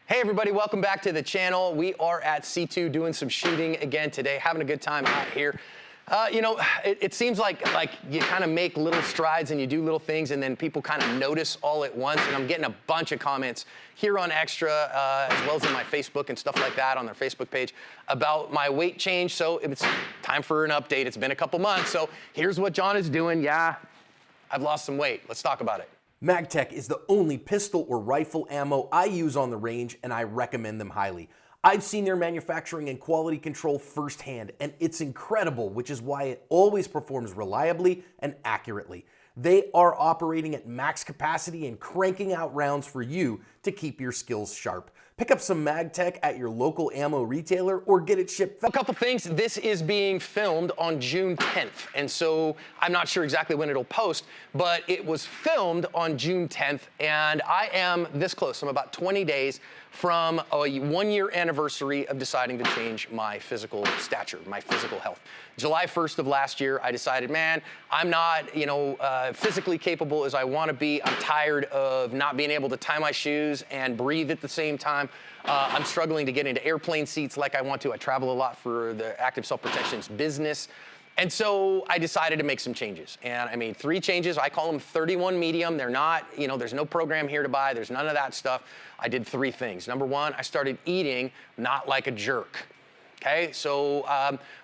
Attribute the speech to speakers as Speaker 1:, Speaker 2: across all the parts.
Speaker 1: Hey everybody, welcome back to the channel. We are at C2 doing some shooting again today, having a good time out here. It seems like you kind of make little strides and you do little things and then people kind of notice all at once, and I'm getting a bunch of comments here on Extra, as well as in my Facebook and stuff like that on their Facebook page about my weight change. So it's time for an update. It's been a couple months, so here's what John is doing. Yeah, I've lost some weight. Let's talk about it.
Speaker 2: Magtech is the only pistol or rifle ammo I use on the range, and I recommend them highly. I've seen their manufacturing and quality control firsthand, and it's incredible, which is why it always performs reliably and accurately. They are operating at max capacity and cranking out rounds for you to keep your skills sharp. Pick up some Magtech at your local ammo retailer or get it shipped.
Speaker 1: A couple things. This is being filmed on June 10th, and so I'm not sure exactly when it'll post, but it was filmed on June 10th, and I am this close. I'm about 20 days from a 1-year anniversary of deciding to change my physical stature, my physical health. July 1st of last year, I decided, man, I'm not, physically capable as I want to be. I'm tired of not being able to tie my shoes and breathe at the same time. I'm struggling to get into airplane seats like I want to. I travel a lot for the Active Self-Protection's business. And so I decided to make some changes. And I made 3 changes. I call them 31 medium. They're not, there's no program here to buy. There's none of that stuff. I did 3 things. Number 1, I started eating not like a jerk. Okay, so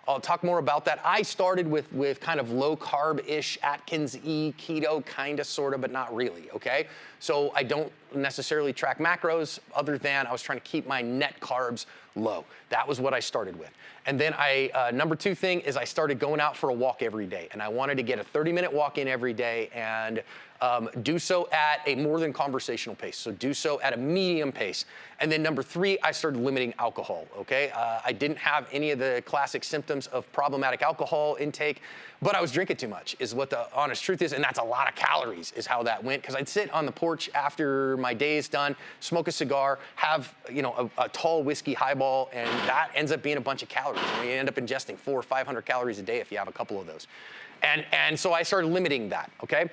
Speaker 1: I'll talk more about that. I started with kind of low carb-ish, Atkins-y, keto, kind of, sort of, but not really, okay? So I don't necessarily track macros other than I was trying to keep my net carbs low. That was what I started with. And then number 2 thing is I started going out for a walk every day, and I wanted to get a 30-minute walk in every day and do so at a more than conversational pace. So do so at a medium pace. And then number 3, I started limiting alcohol, okay? I didn't have any of the classic symptoms of problematic alcohol intake, but I was drinking too much is what the honest truth is, and that's a lot of calories is how that went, because I'd sit on the porch after my day is done, smoke a cigar, have a tall whiskey highball, and that ends up being a bunch of calories. You end up ingesting 400 or 500 calories a day if you have a couple of those. And so I started limiting that, okay?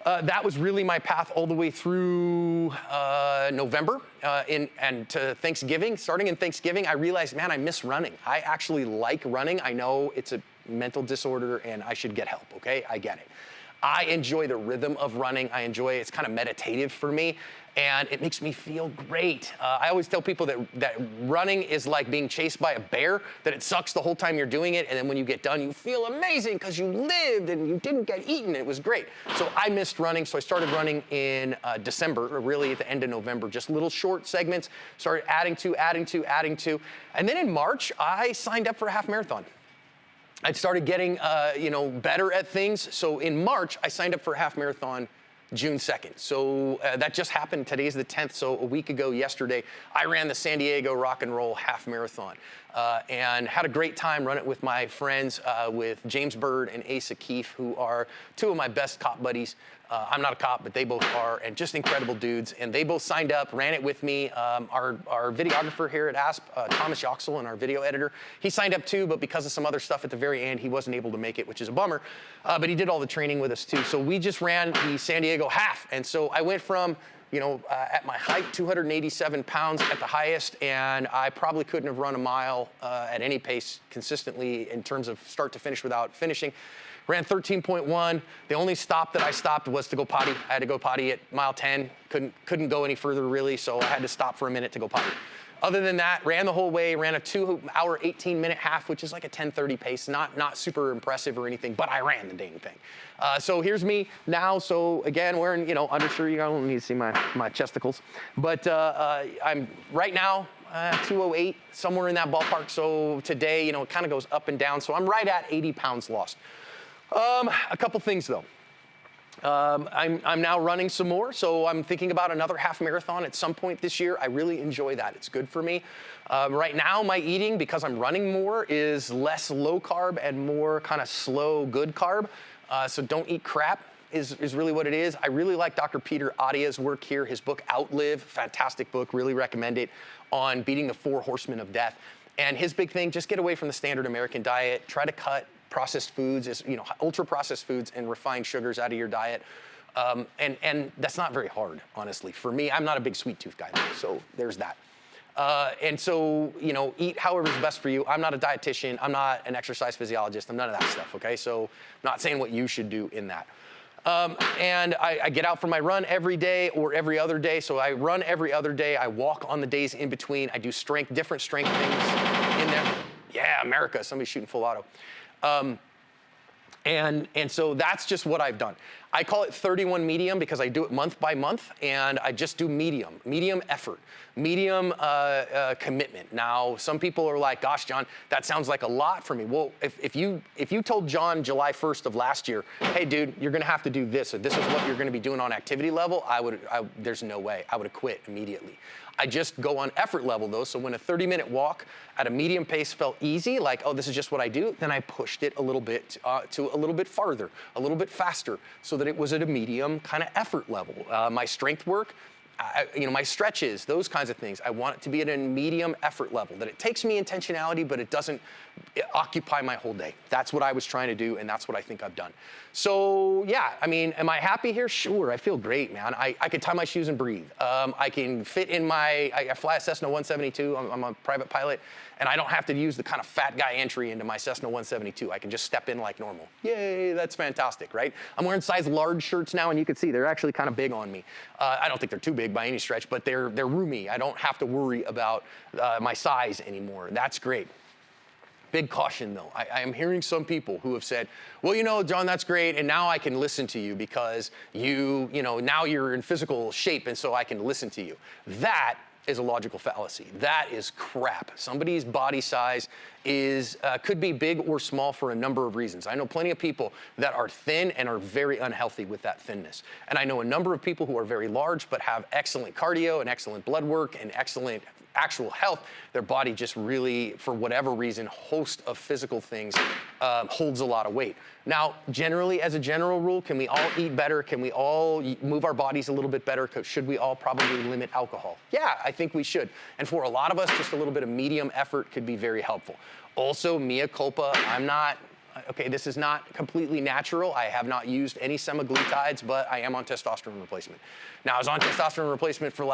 Speaker 1: That was really my path all the way through November and to Thanksgiving. Starting in Thanksgiving, I realized, man, I miss running. I actually like running. I know it's a mental disorder and I should get help, okay? I get it. I enjoy the rhythm of running. It's kind of meditative for me, and it makes me feel great. I always tell people that running is like being chased by a bear, that it sucks the whole time you're doing it, and then when you get done, you feel amazing because you lived and you didn't get eaten. It was great. So I missed running, so I started running in December, or really at the end of November, just little short segments, started adding to. And then in March, I signed up for a half marathon. I started getting, better at things. So in March, I signed up for a half marathon June 2nd. So that just happened. Today's the 10th. So a week ago yesterday, I ran the San Diego Rock and Roll Half Marathon and had a great time running it with my friends, with James Bird and Asa Keefe, who are 2 of my best cop buddies. I'm not a cop, but they both are, and just incredible dudes. And they both signed up, ran it with me. Our videographer here at ASP, Thomas Yoxel, and our video editor, he signed up too, but because of some other stuff at the very end, he wasn't able to make it, which is a bummer. But he did all the training with us too. So we just ran the San Diego half. And so I went from, at my height, 287 pounds at the highest, and I probably couldn't have run a mile at any pace consistently in terms of start to finish without finishing. Ran 13.1. The only stop that I stopped was to go potty. I had to go potty at mile 10. Couldn't go any further really, so I had to stop for a minute to go potty. Other than that, ran the whole way, ran a 2-hour, 18-minute half, which is like a 10:30 pace. Not super impressive or anything, but I ran the dang thing. So here's me now. So again, wearing, undershirt. You don't need to see my chesticles. But I'm right now, 208, somewhere in that ballpark. So today, it kind of goes up and down. So I'm right at 80 pounds lost. A couple things though. I'm now running some more, so I'm thinking about another half marathon at some point this year. I really enjoy that. It's good for me. Right now, my eating, because I'm running more, is less low carb and more kind of slow good carb. So don't eat crap is really what it is. I really like Dr. Peter Attia's work here. His book, Outlive, fantastic book, really recommend it, on beating the 4 horsemen of death. And his big thing, just get away from the standard American diet, try to cut processed foods, ultra processed foods and refined sugars out of your diet. And that's not very hard, honestly. For me, I'm not a big sweet tooth guy, so there's that. And so, eat however's best for you. I'm not a dietitian. I'm not an exercise physiologist. I'm none of that stuff, okay? So I'm not saying what you should do in that. And I get out for my run every day or every other day. So I run every other day. I walk on the days in between. I do different strength things in there. Yeah, America, somebody's shooting full auto. And so that's just what I've done. I call it 31 medium because I do it month by month, and I just do medium effort, medium commitment. Now, some people are like, gosh, John, that sounds like a lot for me. Well, if you told John July 1st of last year, hey, dude, you're gonna have to do this, or this is what you're gonna be doing on activity level, there's no way. I would have quit immediately. I just go on effort level though, so when a 30-minute walk at a medium pace felt easy, like, oh, this is just what I do, then I pushed it a little bit to a little bit farther, a little bit faster, so that it was at a medium kind of effort level. My strength work, my stretches, those kinds of things, I want it to be at a medium effort level, that it takes me intentionality, but it doesn't occupy my whole day. That's what I was trying to do, and that's what I think I've done. So yeah, am I happy here? Sure, I feel great, man. I can tie my shoes and breathe. I can fit in I fly a Cessna 172, I'm a private pilot, and I don't have to use the kind of fat guy entry into my Cessna 172. I can just step in like normal. Yay, that's fantastic, right? I'm wearing size large shirts now, and you can see they're actually kind of big on me. I don't think they're too big by any stretch, but they're roomy. I don't have to worry about my size anymore. That's great. Big caution though. I am hearing some people who have said, well, John, that's great, and now I can listen to you because now you're in physical shape, and so I can listen to you. That is a logical fallacy. That is crap. Somebody's body size could be big or small for a number of reasons. I know plenty of people that are thin and are very unhealthy with that thinness. And I know a number of people who are very large but have excellent cardio and excellent blood work and excellent actual health. Their body just really, for whatever reason, host of physical things, holds a lot of weight. Now, generally, as a general rule, can we all eat better? Can we all move our bodies a little bit better? Should we all probably limit alcohol? Yeah, I think we should. And for a lot of us, just a little bit of medium effort could be very helpful. Also, mea culpa, this is not completely natural. I have not used any semaglutides, but I am on testosterone replacement. Now, I was on testosterone replacement for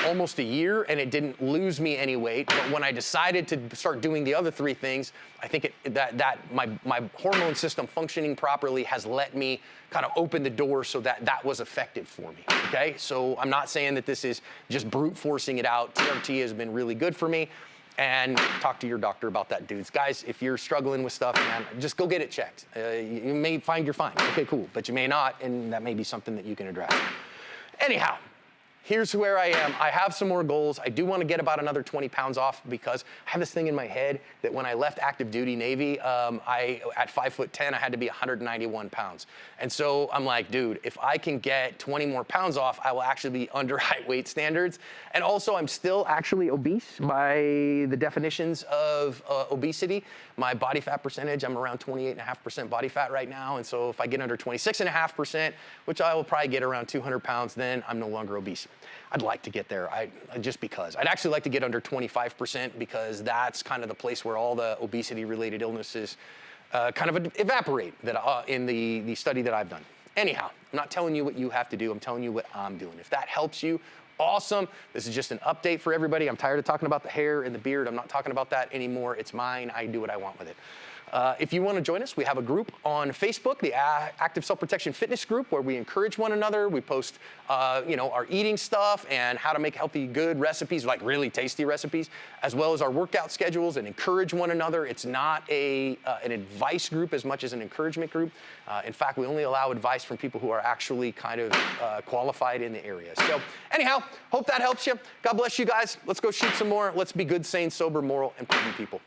Speaker 1: almost a year, and it didn't lose me any weight. But when I decided to start doing the other three things, I think that my hormone system functioning properly has let me kind of open the door so that was effective for me. Okay, so I'm not saying that this is just brute forcing it out. TRT has been really good for me. And talk to your doctor about that, dudes. Guys, if you're struggling with stuff, man, just go get it checked. You may find you're fine. Okay, cool. But you may not, and that may be something that you can address. Anyhow, here's where I am. I have some more goals. I do want to get about another 20 pounds off because I have this thing in my head that when I left active duty Navy, at 5'10", I had to be 191 pounds. And so I'm like, dude, if I can get 20 more pounds off, I will actually be under height weight standards. And also I'm still actually obese by the definitions of obesity. My body fat percentage, I'm around 28.5% body fat right now. And so if I get under 26.5%, which I will probably get around 200 pounds, then I'm no longer obese. I'd like to get there, just because. I'd actually like to get under 25% because that's kind of the place where all the obesity-related illnesses kind of evaporate in the study that I've done. Anyhow, I'm not telling you what you have to do. I'm telling you what I'm doing. If that helps you, awesome. This is just an update for everybody. I'm tired of talking about the hair and the beard. I'm not talking about that anymore. It's mine. I do what I want with it. If you want to join us, we have a group on Facebook, the Active Self-Protection Fitness Group, where we encourage one another. We post, our eating stuff and how to make healthy, good recipes, like really tasty recipes, as well as our workout schedules, and encourage one another. It's not an advice group as much as an encouragement group. In fact, we only allow advice from people who are actually kind of qualified in the area. So anyhow, hope that helps you. God bless you guys. Let's go shoot some more. Let's be good, sane, sober, moral, and prudent people.